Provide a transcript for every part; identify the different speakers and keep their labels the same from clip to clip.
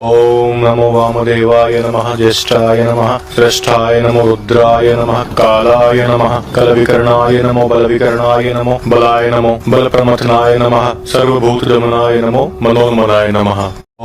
Speaker 1: ओम नमो वामदेवाय नमः ज्येष्ठाय नमः श्रेष्ठाय नमो रुद्राय नमः कालाय नमः कलविकर्णाय नमो बलविकर्णाय नमो बलाय नमो बलप्रमथनाय नमः सर्वभूतदमनाय नमो मनोन्मनाय नमः।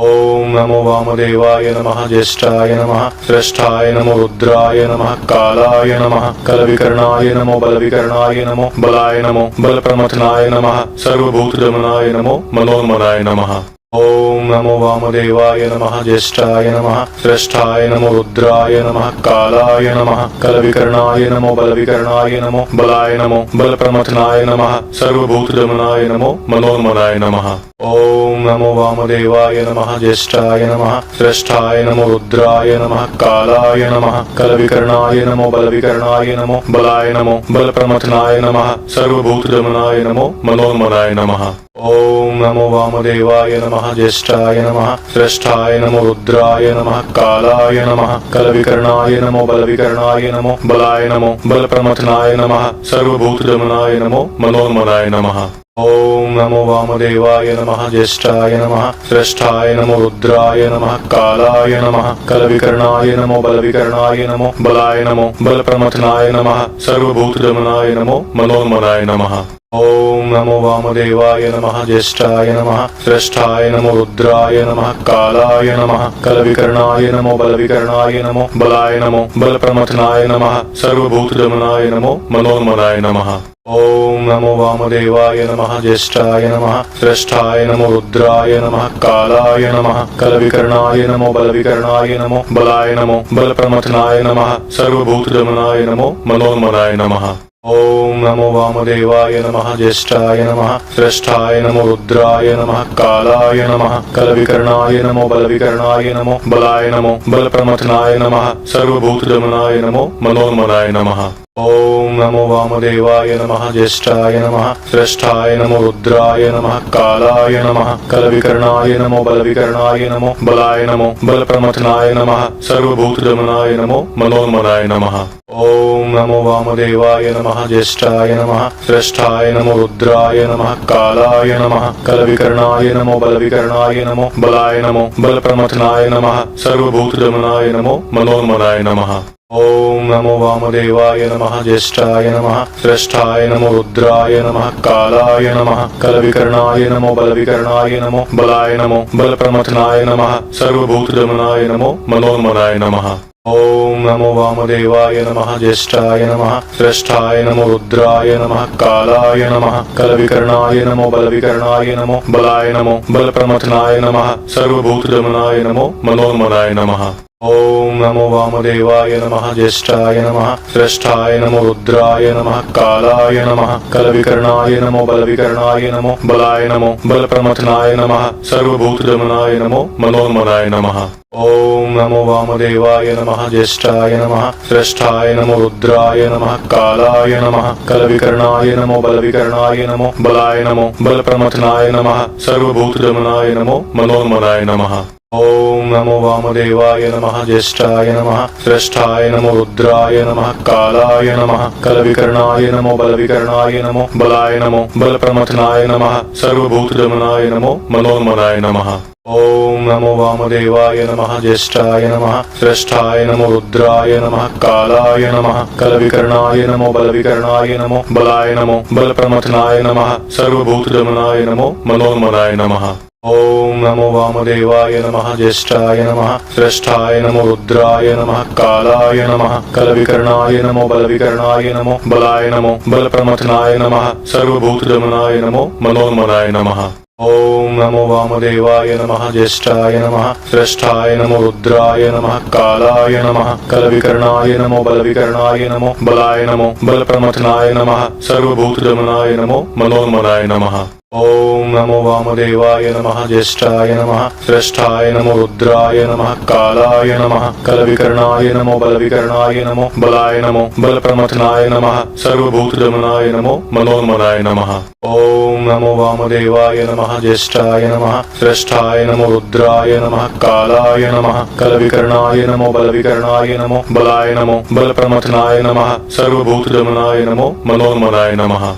Speaker 1: ओम नमो वामदेवाय नमः ज्येष्ठाय नमः श्रेष्ठाय नमो रुद्राय नमः कालाय नमः कलविकर्णाय नमो बलविकर्णाय नमो बलाय नमो बलप्रमथनाय नमः सर्वभूतदमनाय नमो मनोन्मनाय नमः। ओम नमो वामदेवाय नमः ज्येष्ठाय नमः श्रेष्ठाय नमो रुद्राय नमः कालाय नमः कलविकर्णाय नमो बलविकर्णाय नमो बलाय नमो बलप्रमथनाय नमः सर्वभूतदमनाय नमो मनोन्मनाय नमः। ओम नमो वामदेवाय नमः ज्येष्ठाय नमः श्रेष्ठाय नमो रुद्राय नमः कालाय नमः कलविकर्णाय नमो बलविकर्णाय नमो बलाय नमो बलप्रमथनाय नमः सर्वभूतदमनाय नमो मनोन्मनाय नमः। ओम नमो वामदेवाय नमः ज्येष्ठाय नमः श्रेष्ठाय नमो रुद्राय नमः कालाय नमः कलविकर्णाय नमो बलविकर्णाय नमो बलाय नमो बलप्रमथनाय नमः सर्वभूतदमनाय नमो मनोन्मनाय नमः। ओम नमो वामदेवाय नमः ज्येष्ठाय नमः श्रेष्ठाय नमो रुद्राय नमः कालाय नमः कलविकर्णाय नमो बलविकर्णाय नमो बलाय नमो बलप्रमथनाय नमः सर्वभूतदमनाय नमो मनोन्मनाय नमः। ओम नमो वामदेवाय नमः ज्येष्ठाय नमः श्रेष्ठाय नमो रुद्राय नमः कालाय नमः कलविकर्णाय नमो बलविकर्णाय नमो बलाय नमो बलप्रमथनाय नमः सर्वभूतदमनाय नमो मनोन्मनाय नमः। ओम नमो वामदेवाय नमः ज्येष्ठाय नमः श्रेष्ठाय नमो रुद्राय नमः कालाय नमः कलविकर्णाय नमो बलविकर्णाय नमो बलाय नमो बलप्रमथनाय नमः सर्वभूतदमनाय नमो मनोन्मनाय नमः। ओम नमो वामदेवाय नमः ज्येष्ठाय नमः श्रेष्ठाय नमो रुद्राय नमः कालाय नमः कलविकर्णाय नमो बलविकर्णाय नमो बलाय नमो बलप्रमथनाय नमः सर्वभूतदमनाय नमो मनोन्मनाय नमः। ओम नमो वामदेवाय नमः ज्येष्ठाय नमः श्रेष्ठाय नमो रुद्राय नमः कालाय नमः कलविकर्णाय नमो बलविकर्णाय नमो बलाय नमो बलप्रमथनाय नमः सर्वभूतदमनाय नमो मनोन्मनाय नमः। ओम नमो वामदेवाय नमः ज्येष्ठाय नमः श्रेष्ठाय नमो रुद्राय नमः कालाय नमः कलविकर्णाय नमो बलविकर्णाय नमो बलाय नमो बलप्रमथनाय नमः सर्वभूतदमनाय नमो मनोन्मनाय नमः। ओम नमो वामदेवाय नमः ज्येष्ठाय नमः श्रेष्ठाय नमो रुद्राय नमः कालाय नमः कलविकर्णाय नमो बलविकर्णाय नमो बलाय नमो बलप्रमथनाय नमः सर्वभूतदमनाय नमो मनोन्मनाय नमः। ओम नमो वामदेवाय नमः ज्येष्ठाय नमः श्रेष्ठाय नमो रुद्राय नमः कालाय नमः कलविकर्णाय नमो बलविकर्णाय नमो बलाय नमो बलप्रमथनाय नमः सर्वभूतदमनाय नमो मनोन्मनाय नमः। ओम नमो वामदेवाय नमः ज्येष्ठाय नमः श्रेष्ठाय नमो रुद्राय नमः कालाय नमः कलविकर्णाय नमो बलविकर्णाय नमो बलाय नमो बलप्रमथनाय नमः सर्वभूतदमनाय नमो मनोन्मनाय नमः। ओम नमो वामदेवाय नमः ज्येष्ठाय नमः श्रेष्ठाय नमो रुद्राय नमः कालाय नमः कलविकर्णाय नमो बलविकर्णाय नमो बलाय नमो बलप्रमथनाय नमः सर्वभूतदमनाय नमो मनोन्मनाय नमः। ओम नमो वामदेवाय नमः ज्येष्ठाय नमः श्रेष्ठाय नमो रुद्राय नमः कालाय नमः कलविकर्णाय नमो बलविकर्णाय नमो बलाय नमो बलप्रमथनाय नमः सर्वभूतदमनाय नमो मनोन्मनाय नमः। ओम नमो वामदेवाय नमः ज्येष्ठाय नमः श्रेष्ठाय नमो रुद्राय नमः कालाय नमः कलविकर्णाय नमो बलविकर्णाय नमो बलाय नमो बलप्रमथनाय नमः सर्वभूतदमनाय नमो मनोन्मनाय नमः। ओम नमो वामदेवाय नमः ज्येष्ठाय नमः श्रेष्ठाय नमो रुद्राय नमः कालाय नमः कलविकर्णाय नमो बलविकर्णाय नमो बलाय नमो बलप्रमथनाय नमः सर्वभूतदमनाय नमो मनोन्मनाय नमः। ओम नमो वामदेवाय नमः ज्येष्ठाय नमः श्रेष्ठाय नमो रुद्राय नमः कालाय नमः कलविकर्णाय नमो बलविकर्णाय नमो बलाय नमो बलप्रमथनाय नमः सर्वभूतदमनाय नमो मनोन्मनाय नमः। ओम नमो वामदेवाय नमः ज्येष्ठाय नमः श्रेष्ठाय नमो रुद्राय नमः कालाय नमः कलविकर्णाय नमो बलविकर्णाय नमो बलाय नमो बलप्रमथनाय नमः सर्वभूतदमनाय नमो मनोन्मनाय नमः। ओम नमो वामदेवाय नमः ज्येष्ठाय नमः श्रेष्ठाय नमो रुद्राय नमः कालाय नमः कलविकर्णाय नमो बलविकर्णाय नमो बलाय नमो बलप्रमथनाय नमः सर्वभूतदमनाय नमो मनोन्मनाय नमः।